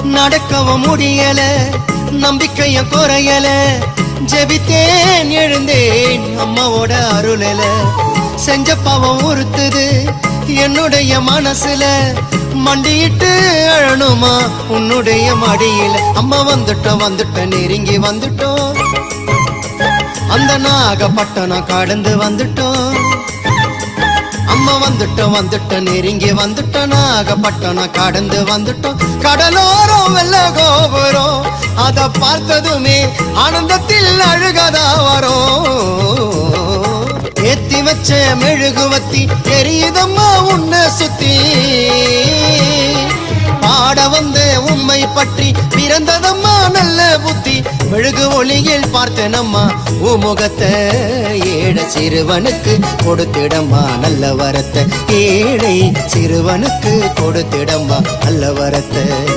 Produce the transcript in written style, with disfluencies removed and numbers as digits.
நடக்கவும் முடியல, நம்பிக்கைய குறையல. ஜெபித்தேன் எழுந்தேன் அம்மாவோட அருளல. செஞ்ச பாவம் உறுத்துது என்னுடைய மனசுல. மண்டியிட்டு அழணுமா உன்னுடைய மடியில. அம்மா வந்துட்டோம் நெருங்கி வந்துட்டோம். அந்த நாகப்பட்டினம் கடந்து வந்துட்டோம். அம்மா வந்துட்டோம் நெருங்கி வந்துட்டோம். நாகப்பட்டினம் கடந்து வந்துட்டோம். கடலோரம் வெள்ள கோபுரம் அத பார்த்ததுமே ஆனந்தத்தில் அழுகதா வரும். ஏத்தி வச்ச மெழுகுவத்தி எரியுதம்மா உன்னை சுத்தி. பாட வந்த உம்மை பற்றி பிறந்ததம்மா நல்ல புத்தி. மெழுகு ஒளியில் பார்த்தனம்மா உமுகத்தை. ஏழை சிறுவனுக்கு கொடுத்திடம்மா நல்ல வரத்தை. ஏழை சிறுவனுக்கு கொடுத்திடம்மா நல்ல வரத்தை.